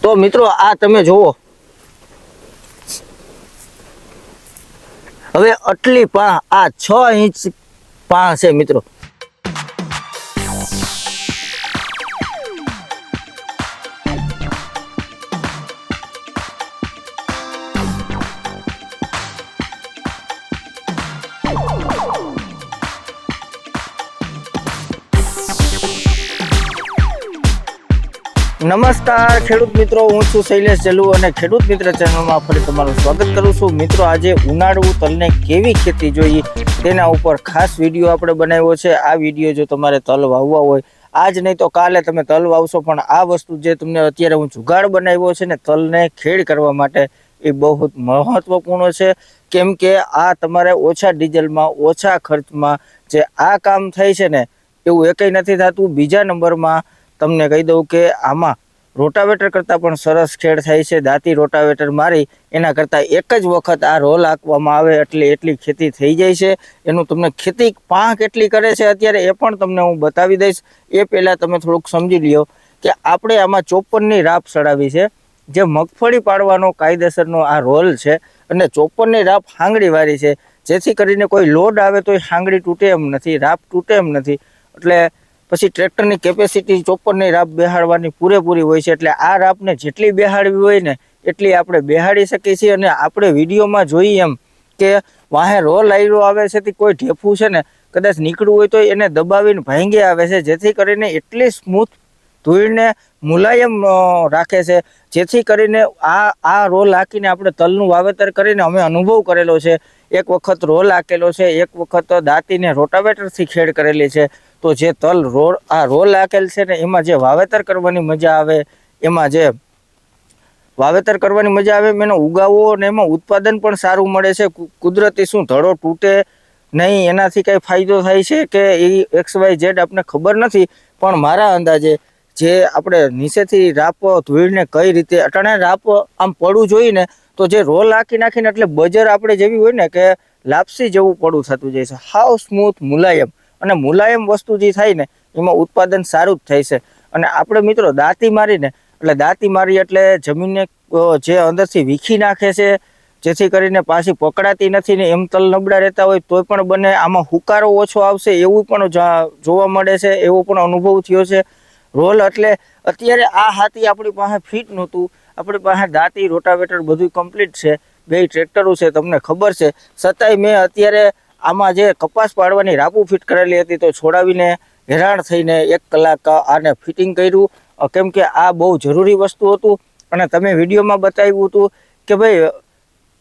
તો મિત્રો આ તમે જોવો, હવે આટલી પા આ 6 ઇંચ પા છે મિત્રો। નમસ્કાર ખેડૂત મિત્રો, હું છું શૈલેષ જલુ અને ખેડૂત મિત્ર ચેનલમાં ફરી તમારું સ્વાગત કરું છું। મિત્રો આજે ઉનાળુ તલને કેવી ખેતી જોઈએ તેના ઉપર ખાસ વિડીયો આપણે બનાવ્યો છે। આ વિડીયો જો તમારે તલ વાવવા હોય, આજ નહીં તો કાલે તમે તલ વાવશો, પણ આ વસ્તુ જે તમને અત્યારે હું જુગાડ બનાવ્યો છે ને તલને ખેડ કરવા માટે, એ બહુ મહત્વપૂર્ણ છે। કેમ કે આ તમારે ઓછા ડીઝલમાં ઓછા ખર્ચમાં જે આ કામ થાય છે ને એવું એકેય નથી થતું। બીજા નંબરમાં તમને કહી દઉં કે આમાં રોટાવેટર કરતાં પણ સરસ ખેડ થાય છે। દાંતી રોટાવેટર મારી એના કરતાં એક જ વખત આ રોલ આંકવામાં આવે એટલે એટલી ખેતી થઈ જાય છે। એનું તમને ખેતી પાંખ કેટલી કરે છે અત્યારે એ પણ તમને હું બતાવી દઈશ। એ પહેલાં તમે થોડુંક સમજી લ્યો કે આપણે આમાં 54ની રાપ ચડાવી છે, જે મગફળી પાડવાનો કાયદેસરનો આ રોલ છે, અને 54ની રાપ હાંગડી વાળી છે, જેથી કરીને કોઈ લોડ આવે તો હાંગડી તૂટે એમ નથી, રાપ તૂટે એમ નથી। એટલે પછી ટ્રેક્ટરની કેપેસિટી 54ની રાપ બેહાડવાની પૂરેપૂરી હોય છે, એટલે આ રાપને જેટલી બેહાડવી હોય ને એટલી આપણે બેહાડી શકીએ છીએ। અને આપણે વિડીયોમાં જોઈએ એમ કે વાહે રોલ આવ્યો આવે છે તે કોઈ ઢેફું છે ને કદાચ નીકળવું હોય તો એને દબાવીને ભાંગી આવે છે, જેથી કરીને એટલી સ્મૂથ ધૂળને મુલાયમ રાખે છે, જેથી કરીને આ રોલ હાંકીને આપણે તલનું વાવેતર કરીને અમે અનુભવ કરેલો છે। એક વખત રોલ હાંકેલો છે, એક વખત દાંતીને રોટાવેટરથી ખેડ કરેલી છે। તો જે તલ રોલ હાંકેલ છે ને એમાં જે વાવેતર કરવાની મજા આવે, એમાં જે વાવેતર કરવાની મજા આવે, એનો ઉગાવો અને એમાં ઉત્પાદન પણ સારું મળે છે। કુદરતી શું ધડો તૂટે નહીં, એનાથી કંઈ ફાયદો થાય છે કે એ XYZ આપણને ખબર નથી, પણ મારા અંદાજે જે આપણે નીચેથી રાપ ધોઈને કઈ રીતે અટાણે રાપ આમ પડવું જોઈએ ને, તો જે રોલ હાંકી નાખીને એટલે બજર આપણે જેવી હોય ને કે લાપસી જેવું પડવું થતું જાય છે, હાવ સ્મૂથ મુલાયમ। અને મુલાયમ વસ્તુ જે થાય ને એમાં ઉત્પાદન સારું જ થાય છે। અને આપણે મિત્રો દાંતી મારીને એટલે દાંતી મારી એટલે જમીનને જે અંદરથી વીખી નાખે છે, જેથી કરીને પાછી પકડાતી નથી ને એમ તલ નબળા રહેતા હોય તોય પણ બને, આમાં હુકારો ઓછો આવશે એવું પણ જોવા મળે છે, એવો પણ અનુભવ થયો છે। રોલ એટલે અત્યારે આ હાથી આપણી પાસે ફિટ નહોતું, આપણી પાસે દાંતી રોટાવેટર બધું કમ્પ્લીટ છે, બે ટ્રેક્ટરો છે, તમને ખબર છે, છતાંય મેં અત્યારે આમાં જે કપાસ પાડવાની રાપુ ફિટ કરેલી હતી તો છોડાવીને હેરાન થઈને 1 કલાક આને ફિટિંગ કર્યું, કેમ કે આ બહુ જરૂરી વસ્તુ હતું। અને તમે વિડીયોમાં બતાવ્યું હતું કે ભાઈ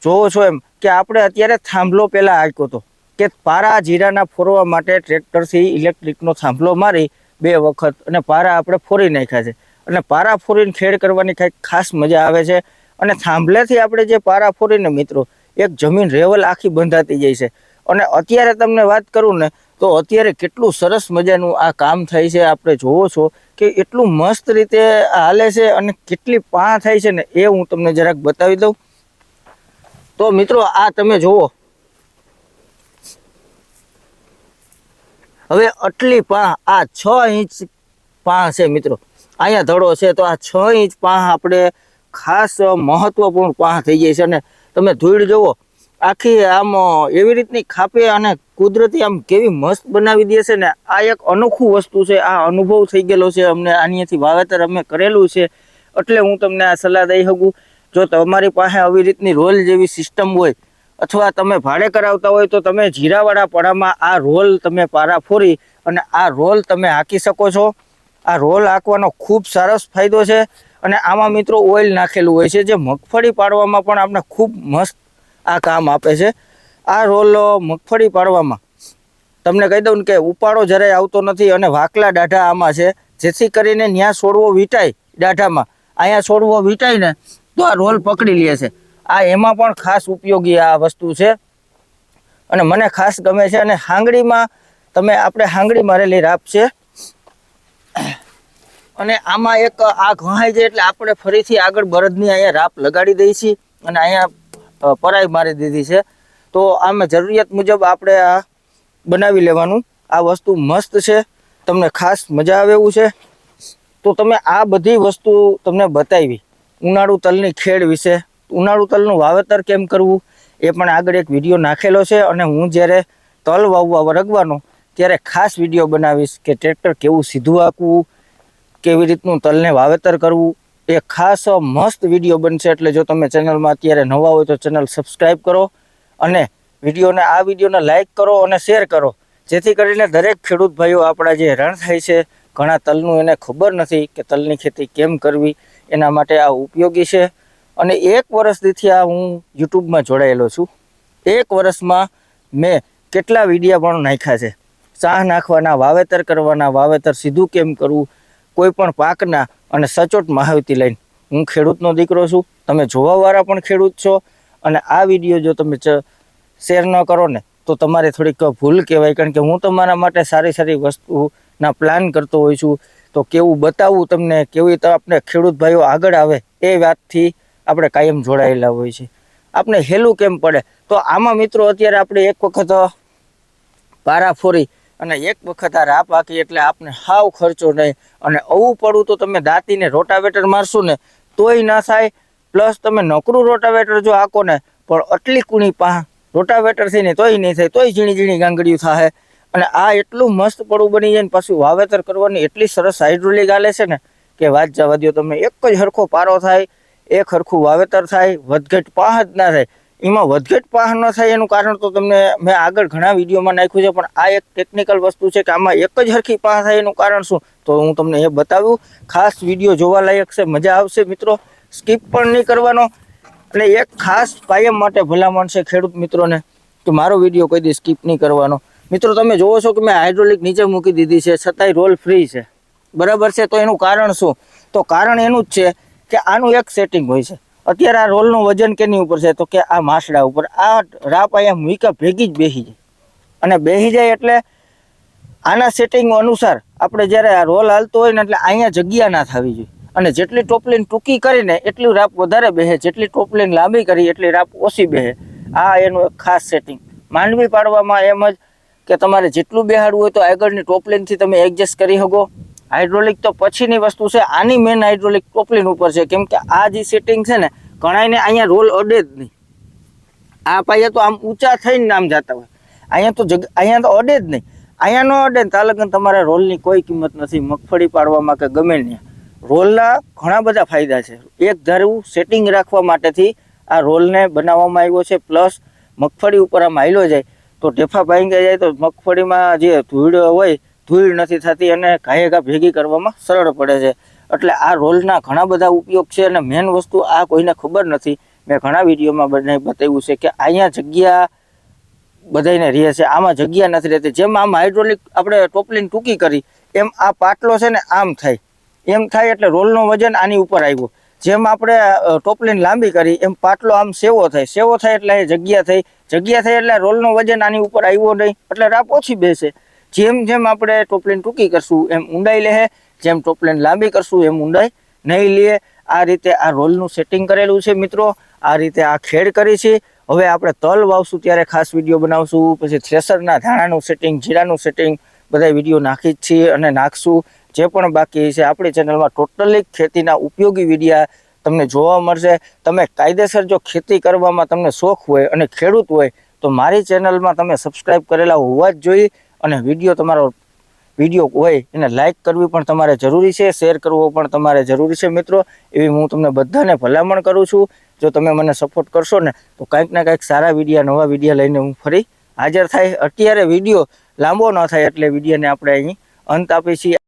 જોવો છો એમ કે આપણે અત્યારે થાંભલો પહેલાં હાંક્યો હતો કે પારા જીરાના ફોરવા માટે ટ્રેક્ટરથી ઇલેક્ટ્રિકનો થાંભલો મારી 2 વખત અને પારા આપણે ફોરી નાખ્યા છે। અને પારા ફોરીને ખેડ કરવાની કંઈક ખાસ મજા આવે છે। અને થાંભલેથી આપણે જે પારા ફોરીને મિત્રો એક જમીન રેવલ આખી બંધાતી જાય છે। અને અત્યારે તમને વાત કરું ને તો અત્યારે કેટલું સરસ મજાનું આ કામ થાય છે, આપણે જોવો છો કે એટલું મસ્ત રીતે હાલે છે અને કેટલી પા થાય છે ને એ હું તમને જરાક બતાવી દઉં। તો મિત્રો આ તમે જુઓ, હવે આટલી પા આ 6 ઇંચ પા છે મિત્રો, અહીંયા ધડો છે તો આ 6 ઇંચ પા આપણે ખાસ મહત્વપૂર્ણ પા થઈ જાય છે। અને તમે ધૂળ જુઓ આખી આમ એવી રીતની ખાપે અને કુદરતી આમ કેવી મસ્ત બનાવી દે છે ને, આ એક અનોખું વસ્તુ છે। આ અનુભવ થઈ ગયેલો છે અમને, આનીથી વાવેતર અમે કરેલું છે, એટલે હું તમને આ સલાહ દઈ શકું। જો તમારી પાસે આવી રીતની રોલ જેવી સિસ્ટમ હોય અથવા તમે ભાડે કરાવતા હોય તો તમે જીરાવાળા પડામાં આ રોલ તમે પારા ફોરી અને આ રોલ તમે હાંકી શકો છો। આ રોલ હાંકવાનો ખૂબ સરસ ફાયદો છે। અને આમાં મિત્રો ઓઇલ નાખેલું હોય છે, જે મગફળી પાડવામાં પણ આપણે ખૂબ મસ્ત આ કામ આપે છે। આ રોલ મગફળી પાડવામાં તમને કહી દઉં કે ઉપાડો જરાય આવતો નથી, અને વાકલા દાઢા આમાં છે, જેથી કરીને ત્યાં છોડવો વીંટાય દાઢામાં, અહીંયા છોડવો વીંટાય ને તો આ રોલ પકડી લે છે। આ એમાં પણ ખાસ ઉપયોગી આ વસ્તુ છે અને મને ખાસ ગમે છે। અને હાંગડીમાં તમે આપણે હાંગડી મારેલી રાપ છે, અને આમાં એક આ ઘાય છે એટલે આપણે ફરીથી આગળ બળદની અહીંયા રાપ લગાડી દઈએ છીએ અને અહીંયા પરાઈ મારી દીધી છે। તો આમાં જરૂરિયાત મુજબ આપણે આ બનાવી લેવાનું। આ વસ્તુ મસ્ત છે, તમને ખાસ મજા આવે એવું છે। તો તમે આ બધી વસ્તુ તમને બતાવી, ઉનાળુ તલની ખેડ વિશે, ઉનાળુ તલનું વાવેતર કેમ કરવું એ પણ આગળ એક વિડીયો નાખેલો છે. અને હું જ્યારે તલ વાવવા વરગવાનો ત્યારે ખાસ વિડીયો બનાવીશ કે ટ્રેક્ટર કેવું સીધું આંકવું, કેવી રીતનું તલને વાવેતર કરવું, એ ખાસ મસ્ત વિડીયો બનશે. એટલે જો તમે ચેનલમાં અત્યારે નવા હોય તો ચેનલ સબસ્ક્રાઈબ કરો અને આ વિડીયોને લાઈક કરો અને શેર કરો, જેથી કરીને દરેક ખેડૂત ભાઈઓ આપણા જે હેરાન થાય છે, ઘણા તલનું એને ખબર નથી કે તલની ખેતી કેમ કરવી, એના માટે આ ઉપયોગી છે. અને 1 વર્ષથી આ હું યુટ્યુબમાં જોડાયેલો છું. 1 વર્ષમાં મેં કેટલા વિડીયા પણ નાખ્યા છે, ચાહ નાખવાના, વાવેતર કરવાના, વાવેતર સીધું કેમ કરવું, કોઈ પણ પાકના, અને સચોટ માહિતી લઈને. હું ખેડૂતનો દીકરો છું, તમે જોવાવાળા પણ ખેડૂત છો, અને આ વિડીયો જો તમે શેર ન કરો ને તો તમારે થોડીક ભૂલ કહેવાય. કારણ કે હું તમારા માટે સારી સારી વસ્તુના પ્લાન કરતો હોઉં છું. તો કેવું બતાવવું તમને, કેવી રીતે આપણે ખેડૂત ભાઈઓ આગળ આવે, એ વાતથી આપણે કાયમ જોડાયેલા હોય છે. આપણે હેલું કેમ પડે, તો આમાં મિત્રો અત્યારે આપણે એક વખત પારા ફોરી અને એક વખત આ રાપ હાકી એટલે આપણે હાવ ખર્ચો નહીં. અને આવું પડવું તો તમે દાંતીને રોટાવેટર મારશું ને તોય ના થાય, પ્લસ તમે નકરું રોટાવેટર જો હાકો ને પણ આટલી કુણી પાહ રોટાવેટરથી ને તોય નહીં થાય, તોય ઝીણી ઝીણી ગાંગડીઓ થાય. અને આ એટલું મસ્ત પડવું બની જાય ને પાછું વાવેતર કરવાની એટલી સરસ હાઇડ્રોલિક આલે છે ને કે વાત જવા દો. તમે એક જ હરખો પારો થાય, એક હરખું વાવેતર થાય, વધઘટ પાહ જ ના થાય. એમાં વધઘટ પાહ ન થાય એનું કારણ તો તમને મેં આગળ ઘણા વિડીયોમાં નાખ્યું છે, પણ આ એક ટેકનિકલ વસ્તુ છે કે આમાં એક જ હરખી પાહ થાય એનું કારણ શું, તો હું તમને એ બતાવ્યું. ખાસ વિડીયો જોવા લાયક છે, મજા આવશે મિત્રો, સ્કીપ પણ નહીં કરવાનો. અને એક ખાસ કાયમ માટે ભલામણ છે ખેડૂત મિત્રોને કે મારો વિડીયો કોઈ દી સ્કીપ નહીં કરવાનો. મિત્રો તમે જોવો છો કે મેં હાઇડ્રોલિક નીચે મૂકી દીધી છે, છતાંય રોલ ફ્રી છે, બરાબર છે. તો એનું કારણ શું, તો કારણ એનું જ છે કે આનું એક સેટિંગ હોય છે. અત્યારે આ રોલનું વજન કેની ઉપર છે, તો કે આ માસડા ઉપર. આ રાપ અહીંયા મૂકા ભેગી જ બેસી જાય, અને બેસી જાય એટલે આના સેટિંગ અનુસાર આપણે જ્યારે આ રોલ હાલતો હોય ને એટલે અહીંયા જગ્યા ના થવી જોઈએ. અને જેટલી ટોપલીન ટૂંકી કરીને એટલી રાપ વધારે બેસે, જેટલી ટોપલીન લાંબી કરી એટલી રાપ ઓછી બેસે. આ એનું એક ખાસ સેટિંગ. માંડવી પાડવામાં એમ જ કે તમારે જેટલું બેહાડવું હોય તો આગળની ટોપલીનથી તમે એડજસ્ટ કરી શકો. હાઇડ્રોલિક તો પછીની વસ્તુ છે, આની મેન હાઇડ્રોલિક ટોપલીન ઉપર છે. કેમ કે આ જે સેટિંગ છે ને ઘણાને અહીંયા રોલ અડે જ નહીં. આ પાયા તો આમ ઊંચા થઈને આમ જતા હોય, અહીંયા તો અડે જ નહીં. અહીંયા ન અડે ને તાલગન તમારા રોલની કોઈ કિંમત નથી મગફળી પાડવામાં કે ગમે ને. રોલના ઘણા બધા ફાયદા છે. એક ધારું સેટિંગ રાખવા માટેથી આ રોલને બનાવવામાં આવ્યો છે. પ્લસ મગફળી ઉપર આમ હાલ્યો જાય તો ઢેફા ભાંગી જાય તો મગફળીમાં જે ધૂળ હોય ધૂળ નથી થતી અને ઘાયે ભેગી કરવામાં સરળ પડે છે. એટલે આ રોલના ઘણા બધા ઉપયોગ છે. અને મેન વસ્તુ આ કોઈને ખબર નથી, મેં ઘણા વિડીયોમાં બતાવ્યું છે કે અહીંયા જગ્યા બધાને રહે છે, આમાં જગ્યા નથી રહેતી. જેમ આમ હાઇડ્રોલિક આપણે ટોપલીન ટૂંકી કરી એમ આ પાટલો છે ને આમ થાય, એમ થાય એટલે રોલનો વજન આની ઉપર આવ્યો. જેમ આપણે ટોપલીન લાંબી કરી એમ પાટલો આમ સેવો થાય, સેવો થાય એટલે જગ્યા થઈ, જગ્યા થઈ એટલે રોલનો વજન આની ઉપર આવ્યો નહીં, એટલે રાપ ઓછી બેસે. જેમ જેમ આપણે ટોપલીન ટૂંકી કરશું એમ ઊંડાઈ લે, જેમ ટોપલીન લાંબી કરશું એમ ઊંડાઈ નહીં લે. આ રીતે આ રોલનું સેટિંગ કરેલું છે મિત્રો. આ રીતે આ ખેડ કરી છે. હવે આપણે તલ વાવશું ત્યારે ખાસ વિડીયો બનાવશું, પછી થ્રેસરના ધાણાનું સેટિંગ, જીરાનું સેટિંગ, બધા વિડીયો નાખી જ છીએ અને નાખશું. જે પણ બાકી છે આપણી ચેનલમાં ટોટલી ખેતીના ઉપયોગી વિડીયા તમને જોવા મળશે. તમે કાયદેસર જો ખેતી કરવામાં તમને શોખ હોય અને ખેડૂત હોય તો મારી ચેનલમાં તમે સબસ્ક્રાઈબ કરેલા હોવા જ જોઈએ. અને તમારો વિડીયો હોય એને લાઇક કરવી પણ તમારે જરૂરી છે, શેર કરવો પણ તમારે જરૂરી છે મિત્રો. એવી હું તમને બધાને ભલામણ કરું છું. જો તમે મને સપોર્ટ કરશો ને તો કાંઈક ને કાંઈક સારા વિડીયા, નવા વિડીયા લઈને હું ફરી હાજર થાય. અત્યારે વિડીયો લાંબો ન થાય એટલે વિડીયોને આપણે અહીં અંત આપીએ છીએ.